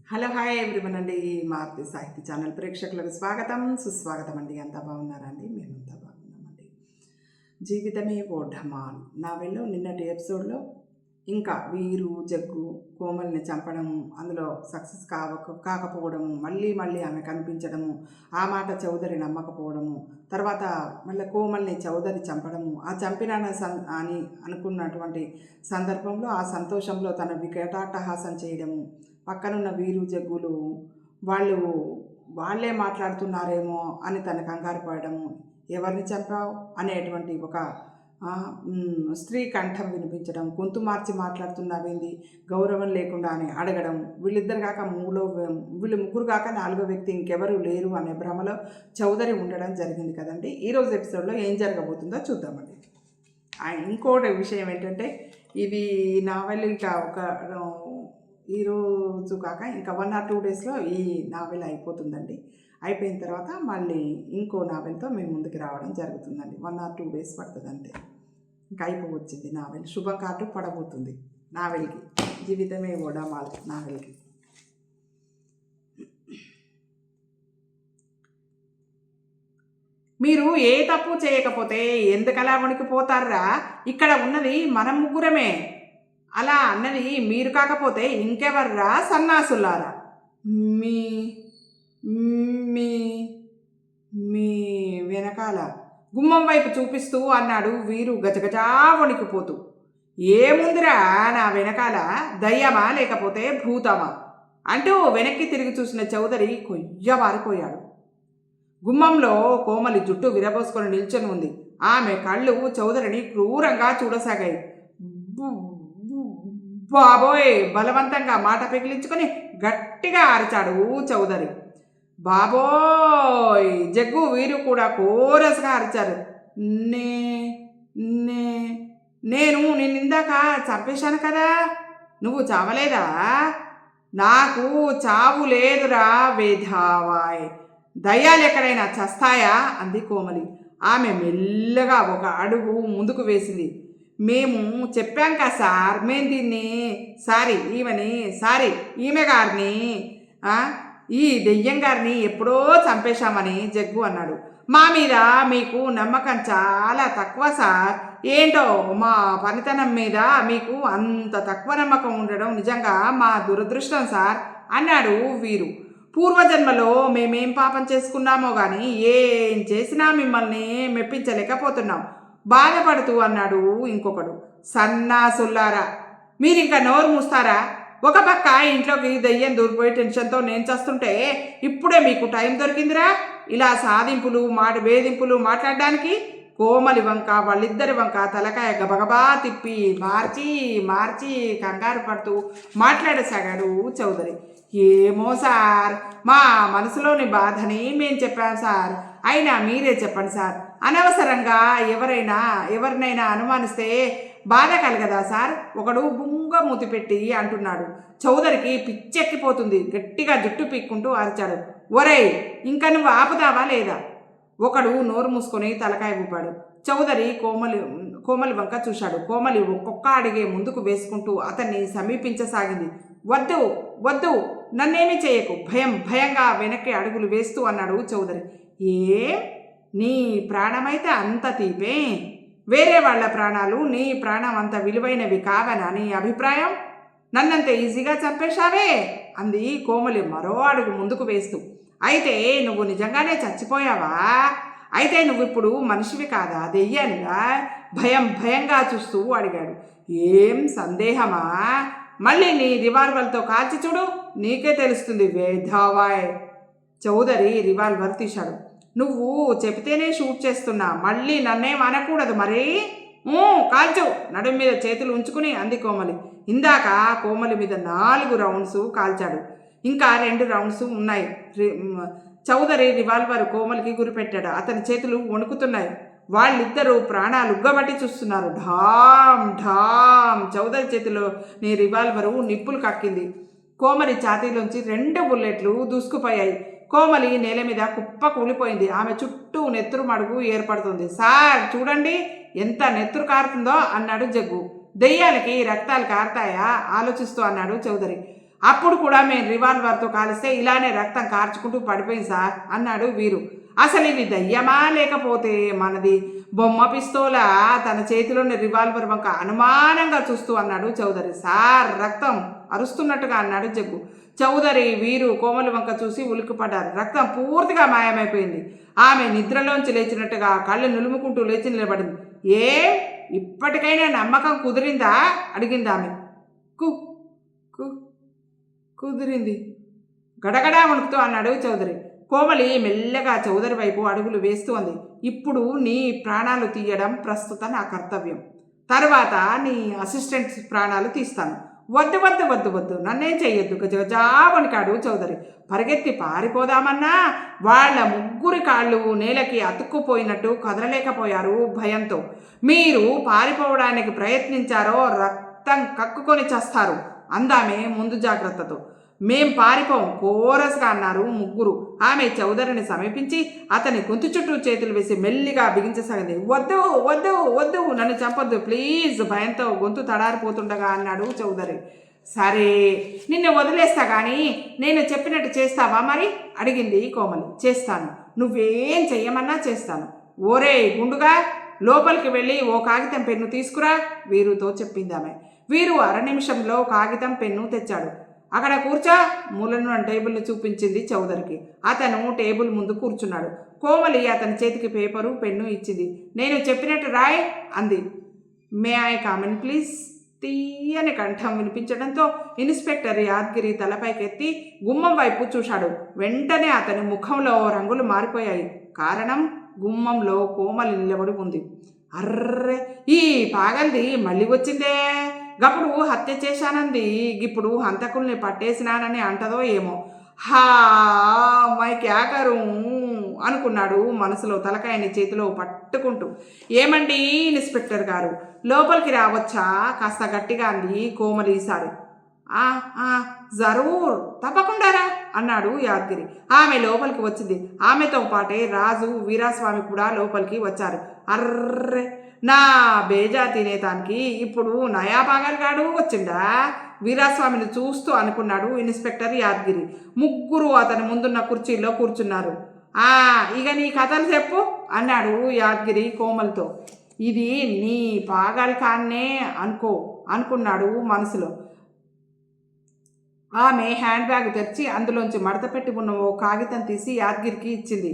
Hello hi everyone అండి. మారుతి సాహిత్య channel ప్రేక్షకులకు స్వాగతం సుస్వాగతం అండి. అంతా బాగున్నారండి? మేమంతా బాగున్నామండి. జీవితమే ఓ ఢమాల్ నావెల్లో నిన్నటి ఎపిసోడ్లో ఇంకా వీరు జగ్గు కోమల్ని చంపడము, అందులో సక్సెస్ కాకపోవడము, మళ్ళీ మళ్ళీ ఆమె కనిపించడము, ఆ మాట చౌదరి నమ్మకపోవడము, తర్వాత మళ్ళీ కోమల్ని చౌదరి చంపడము, ఆ చంపిన అని అనుకున్నటువంటి సందర్భంలో ఆ సంతోషంలో తన వికటాట్టహాసం చేయడము, పక్కనున్న వీరు జగ్గులు వాళ్ళు వాళ్ళే మాట్లాడుతున్నారేమో అని తన కంగారు పడడము, ఎవరిని చంపావు అనేటువంటి ఒక స్త్రీ కంఠం వినిపించడం, గొంతు మార్చి మాట్లాడుతున్నావేంది, గౌరవం లేకుండా అని అడగడం, వీళ్ళిద్దరు కాక వీళ్ళు ముగ్గురు కాక నాలుగో వ్యక్తి ఇంకెవరు లేరు అనే భ్రమలో చౌదరి ఉండడం జరిగింది కదండి. ఈరోజు ఎపిసోడ్లో ఏం జరగబోతుందో చూద్దామండి. ఇంకోటి విషయం ఏంటంటే, ఇది నావెల్ ఇక ఈరోజు కాక ఇంకా 1 or 2 డేస్లో ఈ నావెల్ అయిపోతుందండి. అయిపోయిన తర్వాత మళ్ళీ ఇంకో నావెల్తో మేము ముందుకు రావడం జరుగుతుందండి. 1 or 2 డేస్ పడుతుంది అంతే. ఇంకా అయిపోవచ్చింది నావెల్. శుభం కార్డు పడబోతుంది నావెల్కి. జీవితమే ఓడామాల్ నావెల్కి. మీరు ఏ తప్పు చేయకపోతే ఎందుకలా వణికిపోతారా? ఇక్కడ ఉన్నది మనం ముగ్గురమే. అలా అన్నది మీరు కాకపోతే ఇంకెవర్రా సన్నాసులారా? మీ మీ మీ వెనకాల గుమ్మం వైపు చూపిస్తూ అన్నాడు వీరు గజగజా వణికిపోతూ. ఏముందిరా నా వెనకాల, దయ్యమా లేకపోతే భూతమా అంటూ వెనక్కి తిరిగి చూసిన చౌదరి కొయ్యబారిపోయాడు. గుమ్మంలో కోమలి జుట్టు విరబోసుకొని నిల్చొని ఉంది. ఆమె కళ్ళు చౌదరిని క్రూరంగా చూడసాగాయి. బాబోయ్! బలవంతంగా మాట పెగిలించుకొని గట్టిగా అరిచాడు చౌదరి. బాబోయ్! జగ్గు వీరు కూడా కోరస్గా అరిచారు. నేను నిన్నిందాక చంపేశాను కదా, నువ్వు చావలేదా? నాకు చావు లేదురా వేధావాయ్, దయ్యాలు ఎక్కడైనా చస్తాయా అంది కోమలి. ఆమె మెల్లగా ఒక అడుగు ముందుకు వేసింది. మేము చెప్పాం కదా సార్, మేము దీన్ని ఈమె గారిని ఈ దెయ్యం గారిని ఎప్పుడో చంపేశామని జగ్గు అన్నాడు. మా మీద మీకు నమ్మకం చాలా తక్కువ సార్. ఏంటో మా పనితనం మీద మీకు అంత తక్కువ నమ్మకం ఉండడం నిజంగా మా దురదృష్టం సార్ అన్నాడు వీరు. పూర్వజన్మలో మేమేం పాపం చేసుకున్నామో కానీ ఏం చేసినా మిమ్మల్ని మెప్పించలేకపోతున్నాం బాధపడుతూ అన్నాడు ఇంకొకడు. సన్నాసుల్లారా, మీరింకా నోరు మూస్తారా? ఒక పక్క ఇంట్లోకి దయ్యం దూరిపోయి టెన్షన్తో నేను చేస్తుంటే ఇప్పుడే మీకు టైం దొరికిందిరా ఇలా సాధింపులు వేధింపులు మాట్లాడడానికి. కోమలి వంక వాళ్ళిద్దరి వంక తలకాయ గబగబా తిప్పి మార్చి కంగారు పడుతూ మాట్లాడసాగాడు చౌదరి. ఏమో సార్, మా మనసులోని బాధని మేము చెప్పాం సార్, అయినా మీరే చెప్పండి సార్. అనవసరంగా ఎవరినైనా అనుమానిస్తే బాధ కలగదా సార్? ఒకడు బుంగ మూతి పెట్టి అంటున్నాడు. చౌదరికి పిచ్చెక్కిపోతుంది. గట్టిగా జుట్టు పీక్కుంటూ అరిచాడు. ఒరేయ్, ఇంకా నువ్వు ఆపుతావా లేదా? ఒకడు నోరు మూసుకొని తలకాయ ఊపాడు. చౌదరి కోమలి వంక చూశాడు. కోమలి ఒక్కొక్క అడిగే ముందుకు వేసుకుంటూ అతన్ని సమీపించసాగింది. వద్దు, నన్నేమీ చేయకు, భయంగా వెనక్కి అడుగులు వేస్తూ అన్నాడు చౌదరి. నీ ప్రాణమైతే అంత తీపే, వేరే వాళ్ళ ప్రాణాలు నీ ప్రాణం అంత విలువైనవి కావనా నీ అభిప్రాయం? నన్నంత ఈజీగా చంపేశావే అంది కోమలి మరో అడుగు ముందుకు వేస్తూ. అయితే నువ్వు నిజంగానే చచ్చిపోయావా? అయితే నువ్విప్పుడు మనిషివి కాదా, దెయ్యానిగా? భయంగా చూస్తూ అడిగాడు. ఏం సందేహమా? మళ్ళీ నీ రివాల్వర్తో కాల్చి చూడు, నీకే తెలుస్తుంది వేధావాయ్. చౌదరి రివాల్వర్ తీశాడు. నువ్వు చెబితేనే షూట్ చేస్తున్నా, మళ్ళీ నన్నేం అనకూడదు మరి. కాల్చు, నడుం మీద చేతులు ఉంచుకుని అంది కోమలి. ఇందాక కోమలి మీద 4 రౌండ్స్ కాల్చాడు, ఇంకా 2 రౌండ్స్ ఉన్నాయి. చౌదరి రివాల్వర్ కోమలికి గురిపెట్టాడు. అతని చేతులు వణుకుతున్నాయి. వాళ్ళిద్దరూ ప్రాణాలు ఉగ్గబట్టి చూస్తున్నారు. ఢామ్. చౌదరి చేతిలో నీ రివాల్వరు నిప్పులు కక్కింది. కోమలి ఛాతీలోంచి 2 బుల్లెట్లు దూసుకుపోయాయి. కోమలి నేల మీద కుప్ప కూలిపోయింది. ఆమె చుట్టూ నెత్తురు మడుగు ఏర్పడుతుంది. సార్ చూడండి ఎంత నెత్తురు కారుతుందో అన్నాడు జగ్గు. దెయ్యాలకి రక్తాలు కారుతాయా ఆలోచిస్తూ అన్నాడు చౌదరి. అప్పుడు కూడా మేము రివాల్వర్తో కాలిస్తే ఇలానే రక్తం కార్చుకుంటూ పడిపోయింది సార్ అన్నాడు వీరు. అసలు ఇది దయ్యమా లేకపోతే మనది బొమ్మ పిస్తోలా? తన చేతిలోని రివాల్వర్ వంక అనుమానంగా చూస్తూ అన్నాడు చౌదరి. సార్ రక్తం అరుస్తున్నట్టుగా అన్నాడు జగ్గు. చౌదరి వీరు కోమలి వంక చూసి ఉలిక్కిపడ్డారు. రక్తం పూర్తిగా మాయమైపోయింది. ఆమె నిద్రలోంచి లేచినట్టుగా కళ్ళు నులుముకుంటూ లేచి నిలబడింది. ఏ ఇప్పటికైనా నమ్మకం కుదిరిందా అడిగింది ఆమె. కు కు కుదిరింది గడగడా వణుకుతూ అన్నాడు చౌదరి. కోమలి మెల్లగా చౌదరి వైపు అడుగులు వేస్తూ అంది. ఇప్పుడు నీ ప్రాణాలు తీయడం ప్రస్తుత నా కర్తవ్యం. తర్వాత నీ అసిస్టెంట్ ప్రాణాలు తీస్తాను. వద్దు వద్దు వద్దు వద్దు నన్నేం చెయ్యొద్దు గజగజా వణికాడు చౌదరి. పరిగెత్తి పారిపోదామన్నా వాళ్ళ ముగ్గురి కాళ్ళు నేలకి అతుక్కుపోయినట్టు కదలలేకపోయారు భయంతో. మీరు పారిపోవడానికి ప్రయత్నించారో రక్తం కక్కుకొని చస్తారు అందామే ముందు జాగ్రత్తతో. మేం పారిపోం కోరస్గా అన్నారు ముగ్గురు. ఆమె చౌదరిని సమీపించి అతని గొంతు చుట్టూ చేతులు వేసి మెల్లిగా బిగించసాగింది. వద్దు వద్దు వద్దు నన్ను చంపొద్దు ప్లీజ్ భయంతో గొంతు తడారిపోతుండగా అన్నాడు చౌదరి. సరే నిన్ను వదిలేస్తా కానీ నేను చెప్పినట్టు చేస్తావా మరి అడిగింది కోమలి. చేస్తాను, నువ్వేం చెయ్యమన్నా చేస్తాను. ఓరే గుండుగా లోపలికి వెళ్ళి ఓ కాగితం పెన్ను తీసుకురా వీరుతో చెప్పింది ఆమె. వీరు అర నిమిషంలో కాగితం పెన్ను తెచ్చాడు. అక్కడ కూర్చో మూలనున్న టేబుల్ని చూపించింది చౌదరికి. అతను టేబుల్ ముందు కూర్చున్నాడు. కోమలి అతని చేతికి పేపరు పెన్ను ఇచ్చింది. నేను చెప్పినట్టు రాయ్ అంది. మే ఐ కామన్ ప్లీజ్ తీయని కంఠం వినిపించడంతో ఇన్స్పెక్టర్ యాద్గిరి తలపైకెత్తి గుమ్మం వైపు చూశాడు. వెంటనే అతని ముఖంలో రంగులు మారిపోయాయి. కారణం గుమ్మంలో కోమలి నిలబడి ఉంది. అర్రే ఈ పాగల్ది మళ్ళీ వచ్చిందే. గప్పుడు హత్య చేశానంది, ఇప్పుడు హంతకుల్ని పట్టేసినానని అంటదో ఏమో. హా మై క్యాకరు అనుకున్నాడు మనసులో తలకాయని చేతిలో పట్టుకుంటూ. ఏమండి ఇన్స్పెక్టర్ గారు లోపలికి రావచ్చా కాస్త గట్టిగా అంది కోమలి ఈసారి. జరూర్ తప్పకుండారా అన్నాడు యాద్గిరి. ఆమె లోపలికి వచ్చింది. ఆమెతో పాటే రాజు వీరాస్వామి కూడా లోపలికి వచ్చారు. అర్రే నా బేజా తినేతానికి ఇప్పుడు నయా పాగల్గాడు వచ్చిండా వీరాస్వామిని చూస్తూ అనుకున్నాడు ఇన్స్పెక్టర్ యాద్గిరి. ముగ్గురు అతని ముందున్న కుర్చీలో కూర్చున్నారు. ఇక నీ కథలు చెప్పు అన్నాడు యాద్గిరి కోమల్తో. ఇది నీ పాగల్ కాన్నే అనుకున్నాడు మనసులో. ఆమె హ్యాండ్ బ్యాగ్ తెరిచి అందులోంచి మడత పెట్టి ఉన్న ఓ కాగితం తీసి యాద్గిరికి ఇచ్చింది.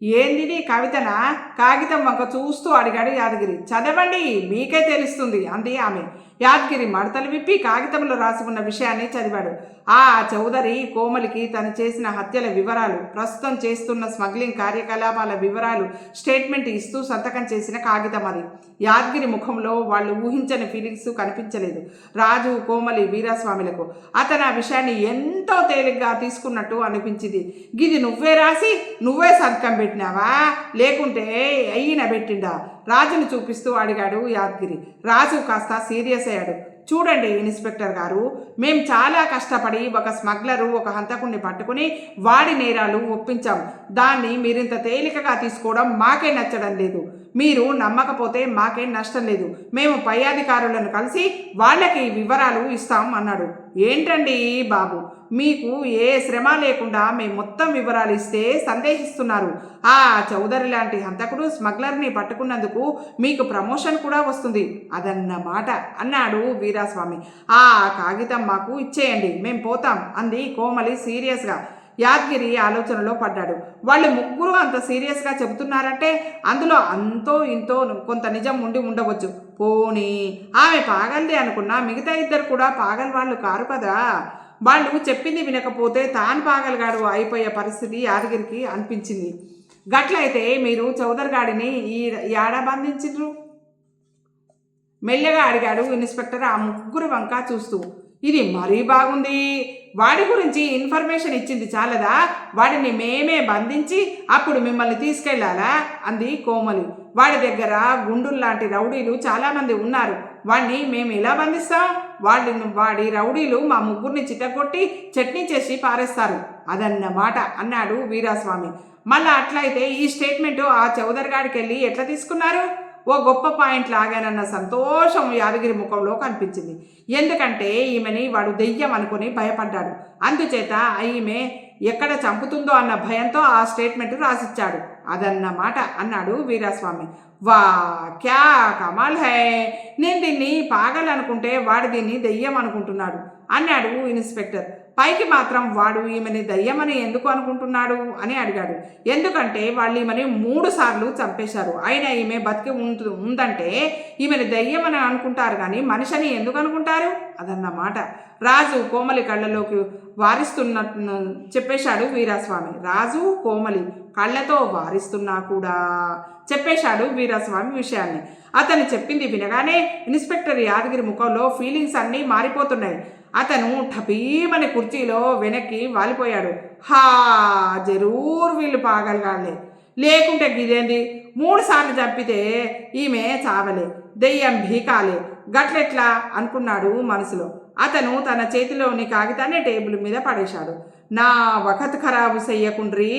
ఏంది కవితనా? కాగితం వంక చూస్తూ అడిగాడు యాదగిరి. చదవండి మీకే తెలుస్తుంది అంది ఆమె. యాదగిరి మడతలు విప్పి కాగితంలో రాసి ఉన్న విషయాన్ని చదివాడు. ఆ చౌదరి కోమలికి తను చేసిన హత్యల వివరాలు, ప్రస్తుతం చేస్తున్న స్మగ్లింగ్ కార్యకలాపాల వివరాలు స్టేట్మెంట్ ఇస్తూ సంతకం చేసిన కాగితం అది. యాదగిరి ముఖంలో వాళ్ళు ఊహించని ఫీలింగ్స్ కనిపించలేదు. రాజు కోమలి వీరాస్వామిలకు అతను ఆ విషయాన్ని ఎంతో తేలిగ్గా తీసుకున్నట్టు అనిపించింది. గిది నువ్వే రాసి నువ్వే సంతకం పెట్టినావా లేకుంటే అయ్యిన పెట్టిండా రాజును చూపిస్తూ అడిగాడు యాదగిరి. రాజు కాస్త సీరియస్ అయ్యాడు. చూడండి ఇన్స్పెక్టర్ గారు, మేం చాలా కష్టపడి ఒక స్మగ్లరు ఒక హంతకుణ్ణి పట్టుకుని వాడి నేరాలు ఒప్పించాం. దాన్ని మీరింత తేలికగా తీసుకోవడం మాకే నచ్చడం లేదు. మీరు నమ్మకపోతే మాకేం నష్టం లేదు. మేము పై అధికారులను కలిసి వాళ్ళకి వివరాలు ఇస్తాం అన్నాడు. ఏంటండి బాబు, మీకు ఏ శ్రమ లేకుండా మేము మొత్తం వివరాలు ఇస్తే సందేహిస్తున్నారు. ఆ చౌదరి లాంటి హంతకుడు స్మగ్లర్ని పట్టుకున్నందుకు మీకు ప్రమోషన్ కూడా వస్తుంది అదన్నమాట అన్నాడు వీరాస్వామి. ఆ కాగితం మాకు ఇచ్చేయండి, మేం పోతాం అంది కోమలి సీరియస్గా. యాదగిరి ఆలోచనలో పడ్డాడు. వాళ్ళు ముగ్గురు అంత సీరియస్గా చెబుతున్నారంటే అందులో అంతో ఇంతో కొంత నిజం ఉండి ఉండవచ్చు. పోనీ ఆమె పాగల్ది అనుకున్నా మిగతా ఇద్దరు కూడా పాగల్ వాళ్ళు కారు కదా. వాళ్ళు చెప్పింది వినకపోతే తాను పాగలగాడు అయిపోయే పరిస్థితి యాదగిరికి అనిపించింది. గట్లయితే మీరు చౌదరి గాడిని ఈ ఏడ బంధించిండ్రు మెల్లగా అడిగాడు ఇన్స్పెక్టర్ ఆ ముగ్గురు వంక చూస్తూ. ఇది మరీ బాగుంది. వాడి గురించి ఇన్ఫర్మేషన్ ఇచ్చింది చాలదా? వాడిని మేమే బంధించి అప్పుడు మిమ్మల్ని తీసుకెళ్లాలా అంది కోమలి. వాడి దగ్గర గుండుల్లాంటి రౌడీలు చాలామంది ఉన్నారు. వాడిని మేము ఎలా బంధిస్తాం? వాడి రౌడీలు మా ముగ్గురిని చిట్టగొట్టి చట్నీ చేసి పారేస్తారు అదన్నమాట అన్నాడు వీరాస్వామి. మళ్ళా అట్లయితే ఈ స్టేట్మెంటు ఆ చౌదరి గాడికి వెళ్ళి ఎట్లా తీసుకున్నారు? ఓ గొప్ప పాయింట్ లాగానన్న సంతోషం యాదగిరి ముఖంలో కనిపించింది. ఎందుకంటే ఈమెని వాడు దెయ్యం అనుకుని భయపడ్డాడు. అందుచేత ఈమె ఎక్కడ చంపుతుందో అన్న భయంతో ఆ స్టేట్మెంట్ రాసిచ్చాడు. అదన్నమాట అన్నాడు వీరాస్వామి. వా క్యా కమాల్ హై, నేను దీన్ని పాగలనుకుంటే వాడు దీన్ని దెయ్యం అనుకుంటున్నాడు అన్నాడు ఇన్స్పెక్టర్. పైకి మాత్రం వాడు ఈమెని దయ్యమని ఎందుకు అనుకుంటున్నాడు అని అడిగాడు. ఎందుకంటే వాళ్ళు ఈమెని 3 సార్లు చంపేశారు. అయినా ఈమె బతికి ఉందంటే ఈమెని దయ్యమని అనుకుంటారు, కానీ మనిషిని ఎందుకు అనుకుంటారు అదన్నమాట. రాజు కోమలి కళ్ళలోకి వారిస్తున్నట్టు చెప్పేశాడు వీరాస్వామి. రాజు కోమలి కళ్ళతో వారిస్తున్నా కూడా చెప్పేశాడు వీరాస్వామి విషయాన్ని. అతను చెప్పింది వినగానే ఇన్స్పెక్టర్ యాదగిరి ముఖంలో ఫీలింగ్స్ అన్నీ మారిపోతున్నాయి. అతను ఠపీమని కుర్చీలో వెనక్కి వాలిపోయాడు. హా, జరూర్ వీళ్ళు పాగలగాలే, లేకుంటే గిదేంది 3 సార్లు చంపితే ఈమె చావలే, దెయ్యం భీకాలే, గట్లెట్లా అనుకున్నాడు మనసులో. అతను తన చేతిలోని కాగితాన్ని టేబుల్ మీద పడేశాడు. నా వఖత్ ఖరాబు చెయ్యకుండ్రి,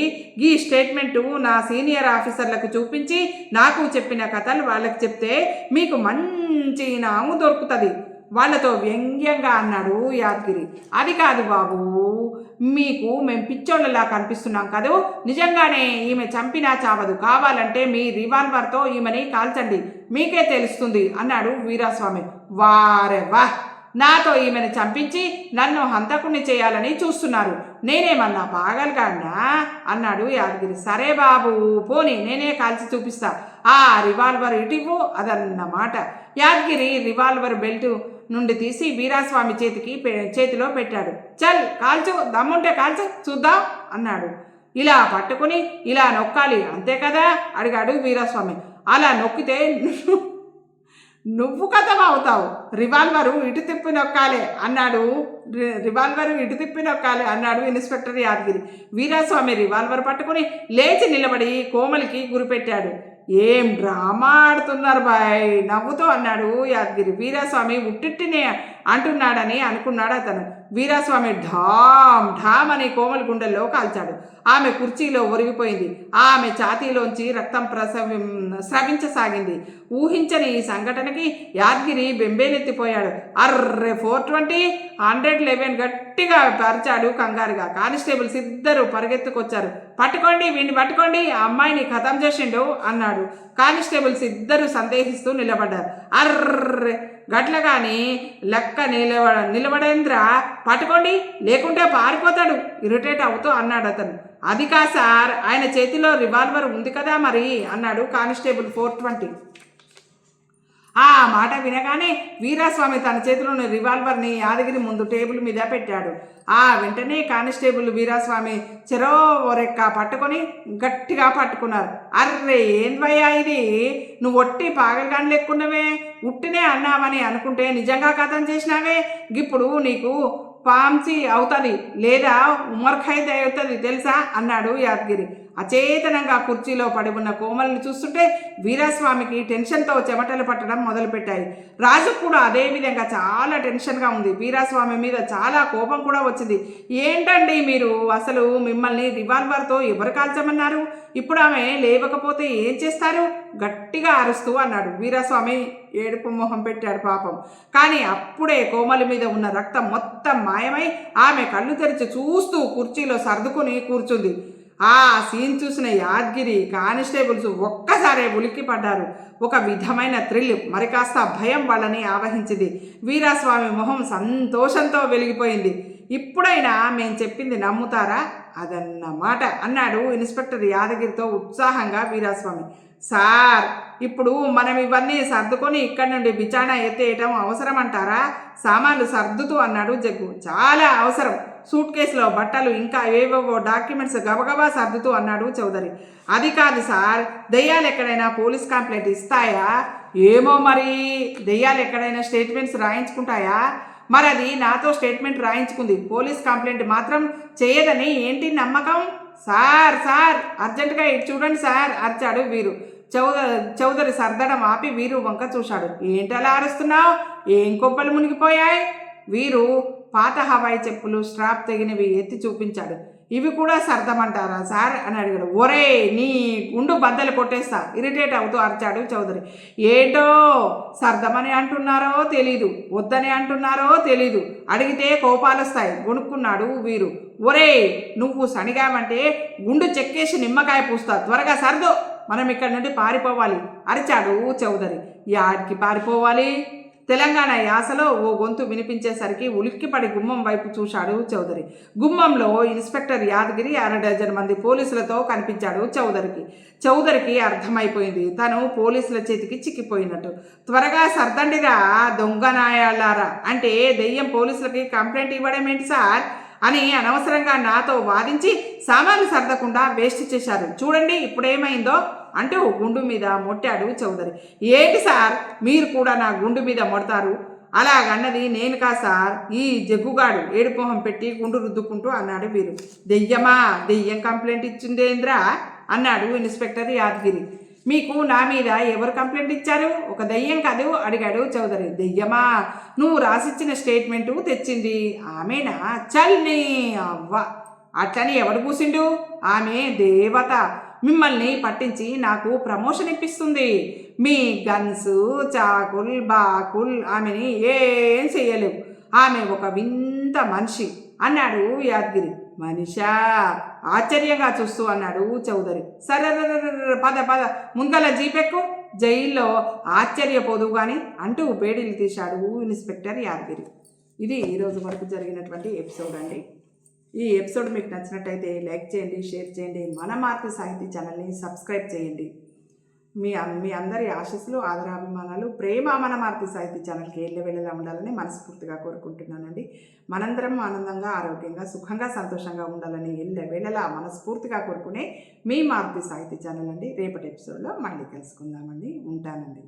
ఈ స్టేట్మెంటు నా సీనియర్ ఆఫీసర్లకు చూపించి నాకు చెప్పిన కథలు వాళ్ళకి చెప్తే మీకు మంచి నాము దొరుకుతుంది వాళ్ళతో వ్యంగ్యంగా అన్నాడు యాదగిరి. అది కాదు బాబు, మీకు మేము పిచ్చోళ్ళలా కనిపిస్తున్నాం కదూ, నిజంగానే ఈమె చంపినా చావదు, కావాలంటే మీ రివాల్వర్తో ఈమెని కాల్చండి, మీకే తెలుస్తుంది అన్నాడు వీరాస్వామి. వారే వా, నాతో ఈమెను చంపించి నన్ను హంతకుణ్ణి చేయాలని చూస్తున్నారు, నేనేమన్నా పాగలగాడినా అన్నాడు యాదగిరి. సరే బాబు, పోనీ నేనే కాల్చి చూపిస్తా, ఆ రివాల్వర్ ఇటివ్వు అదన్నమాట. యాదగిరి రివాల్వర్ బెల్ట్ నుండి తీసి వీరాస్వామి చేతిలో పెట్టాడు. చల్ కాల్చు, దమ్ముంటే కాల్చు చూద్దాం అన్నాడు. ఇలా పట్టుకుని ఇలా నొక్కాలి అంతే కదా అడిగాడు వీరాస్వామి. అలా నొక్కితే నువ్వు కథం అవుతావు, రివాల్వరు ఇటు తిప్పి నొక్కాలి అన్నాడు. అన్నాడు ఇన్స్పెక్టర్ యాదగిరి. వీరాస్వామి రివాల్వర్ పట్టుకుని లేచి నిలబడి కోమలికి గురిపెట్టాడు. ఏం డ్రామా ఆడుతున్నారు బాయ్ నవ్వుతో అన్నాడు యాదగిరి. వీరాస్వామి ఉట్టిట్టినే అంటున్నాడని అనుకున్నాడు అతను. వీరాస్వామి ఢామ్ ఢామ్ అని కోమలి గుండెల్లో కాల్చాడు. ఆమె కుర్చీలో ఒరిగిపోయింది. ఆమె ఛాతీలోంచి రక్తం స్రవించసాగింది. ఊహించని ఈ సంఘటనకి యాదగిరి బెంబేలెత్తిపోయాడు. అర్రే 420 111 గట్టిగా పరిచాడు కంగారుగా. కానిస్టేబుల్స్ ఇద్దరు పరిగెత్తుకొచ్చారు. పట్టుకోండి, వీడిని పట్టుకోండి, ఆ అమ్మాయిని ఖతం చేసిండు అన్నాడు. కానిస్టేబుల్స్ ఇద్దరు సందేహిస్తూ నిలబడ్డారు. అర్రే గట్లగాని లెక్క నిలబడేంద్ర, పట్టుకోండి లేకుంటే పారిపోతాడు ఇరిటేట్ అవుతూ అన్నాడు అతను. అది కా సార్, ఆయన చేతిలో రివాల్వర్ ఉంది కదా మరి అన్నాడు కానిస్టేబుల్ 420. ఆ మాట వినగానే వీరాస్వామి తన చేతిలోని రివాల్వర్ని యాదగిరి ముందు టేబుల్ మీద పెట్టాడు. ఆ వెంటనే కానిస్టేబుల్ వీరాస్వామి చెరో రెక్క పట్టుకొని గట్టిగా పట్టుకున్నారు. అర్రే ఏంద్వయ్యా ఇది, నువ్వు ఒట్టి పాగలగాని లెక్కున్నవే, ఉట్టినే అన్నావని అనుకుంటే నిజంగా కథం చేసినావే, ఇప్పుడు నీకు పాంచి అవుతుంది లేదా ఉమర్ఖైద్ అవుతుంది తెలుసా అన్నాడు యాదగిరి. అచేతనంగా కుర్చీలో పడి ఉన్న కోమల్ని చూస్తుంటే వీరాస్వామికి టెన్షన్తో చెమటలు పట్టడం మొదలుపెట్టాయి. రాజు కూడా అదేవిధంగా చాలా టెన్షన్గా ఉంది. వీరాస్వామి మీద చాలా కోపం కూడా వచ్చింది. ఏంటండి మీరు, అసలు మిమ్మల్ని రివాల్వర్తో ఎవరు కాల్చమన్నారు, ఇప్పుడు ఆమె లేవకపోతే ఏం చేస్తారు గట్టిగా అరుస్తూ అన్నాడు. వీరాస్వామి ఏడుపు మొహం పెట్టాడు పాపం. కానీ అప్పుడే కోమలి మీద ఉన్న రక్తం మొత్తం మాయమై ఆమె కళ్ళు తెరిచి చూస్తూ కుర్చీలో సర్దుకుని కూర్చుంది. ఆ సీన్ చూసిన యాదగిరి కానిస్టేబుల్స్ ఒక్కసారే ఉలిక్కి పడ్డారు. ఒక విధమైన థ్రిల్, మరి కాస్త భయం వాళ్ళని ఆవహించింది. వీరాస్వామి మొహం సంతోషంతో వెలిగిపోయింది. ఇప్పుడైనా మేం చెప్పింది నమ్ముతారా అదన్నమాట అన్నాడు ఇన్స్పెక్టర్ యాదగిరితో ఉత్సాహంగా వీరాస్వామి. సార్, ఇప్పుడు మనం ఇవన్నీ సర్దుకొని ఇక్కడి నుండి బిచానా ఎత్తేయటం అవసరం అంటారా, సామాన్లు సర్దుతూ అన్నాడు జగ్గు. చాలా అవసరం, సూట్ కేసులో బట్టలు ఇంకా ఏవేవో డాక్యుమెంట్స్ గబగబా సర్దుతూ అన్నాడు చౌదరి. అది కాదు సార్, దెయ్యాలు ఎక్కడైనా పోలీస్ కంప్లైంట్ ఇస్తాయా, ఏమో మరి, దెయ్యాలు ఎక్కడైనా స్టేట్మెంట్స్ రాయించుకుంటాయా, మరి అది నాతో స్టేట్మెంట్ రాయించుకుంది, పోలీస్ కంప్లైంట్ మాత్రం చేయదని ఏంటి నమ్మకం. సార్ సార్ అర్జెంటుగా ఇటు చూడండి సార్ అరిచాడు వీరు. చౌదరి సర్దడం ఆపి వీరు వంక చూశాడు. ఏంటలా అరుస్తున్నావు, ఏం కొప్పలు మునిగిపోయాయి. వీరు పాత హవాయి చెప్పులు స్ట్రాప్ తెగినవి ఎత్తి చూపించాడు. ఇవి కూడా సర్దమంటారా సార్ అని అడిగాడు. ఒరే నీ గుండు బద్దలు కొట్టేస్తా ఇరిటేట్ అవుతూ అరిచాడు చౌదరి. ఏంటో సర్దమని అంటున్నారో తెలీదు, వద్దని అంటున్నారో తెలీదు, అడిగితే కోపాలు వస్తాయి గొనుక్కున్నాడు వీరు. ఒరే నువ్వు సణిగామంటే గుండు చెక్కేసి నిమ్మకాయ పూస్తా, త్వరగా సర్దు, మనం ఇక్కడి నుండి పారిపోవాలి అరిచాడు చౌదరి. యాడికి పారిపోవాలి? తెలంగాణ యాసలో ఓ గొంతు వినిపించేసరికి ఉలిక్కిపడి గుమ్మం వైపు చూశాడు చౌదరి. గుమ్మంలో ఇన్స్పెక్టర్ యాదగిరి 6 మంది పోలీసులతో కనిపించాడు చౌదరికి అర్థమైపోయింది తను పోలీసుల చేతికి చిక్కిపోయినట్టు. త్వరగా సర్దండిరా దొంగనాయాలారా అంటే దెయ్యం పోలీసులకి కంప్లైంట్ ఇవ్వడం ఏంటి సార్ అని అనవసరంగా నాతో వాదించి సామాన్లు సర్దకుండా వేస్ట్ చేశారు. చూడండి ఇప్పుడేమైందో అంటూ గుండు మీద మొట్టాడు చౌదరి. ఏంటి సార్ మీరు కూడా నా గుండు మీద మొడతారు? అలాగన్నది నేను కా సార్, ఈ జగ్గుగాడు ఏడుపోహం పెట్టి గుండు రుద్దుకుంటూ అన్నాడు వీరు. దెయ్యం కంప్లైంట్ ఇచ్చిందేంద్రా అన్నాడు ఇన్స్పెక్టర్ యాదగిరి. మీకు నా మీద ఎవరు కంప్లైంట్ ఇచ్చారు? ఒక దెయ్యం కాదు అడిగాడు చౌదరి. దెయ్యమా? నువ్వు రాసిచ్చిన స్టేట్మెంటు తెచ్చింది ఆమెనా? చల్ని అవ్వ, అట్లని ఎవడు కూసిండు? ఆమె దేవత, మిమ్మల్ని పట్టించి నాకు ప్రమోషన్ ఇప్పిస్తుంది. మీ గన్స్ చాకుల్ బాకుల్ ఆమెని ఏం చెయ్యలేవు, ఆమె ఒక వింత మనిషి అన్నాడు యాదగిరి. మనిషా? ఆశ్చర్యంగా చూస్తూ అన్నాడు చౌదరి. సరే పద ముందల జీపెక్కు, జైల్లో ఆశ్చర్యపోదు కానీ అంటూ బేడీలు తీశాడు ఇన్స్పెక్టర్ యాదగిరి. ఇది ఈరోజు వరకు జరిగినటువంటి ఎపిసోడ్ అండి. ఈ ఎపిసోడ్ మీకు నచ్చినట్టయితే లైక్ చేయండి, షేర్ చేయండి, మన మార్తి సాహితీ ఛానల్ని సబ్స్క్రైబ్ చేయండి. మీ అందరి ఆశీస్సులు, ఆదరాభిమానాలు, ప్రేమ మన మార్తి సాహితీ ఛానల్కి వెళ్ళేలా ఉండాలని మనస్ఫూర్తిగా కోరుకుంటున్నానండి. మనందరం ఆనందంగా, ఆరోగ్యంగా, సుఖంగా, సంతోషంగా ఉండాలని వెళ్ళేలా మనస్ఫూర్తిగా కోరుకునే మీ మార్తి సాహితీ ఛానల్ అండి. రేపటి ఎపిసోడ్లో మళ్ళీ కలుసుకుందామండి. ఉంటానండి.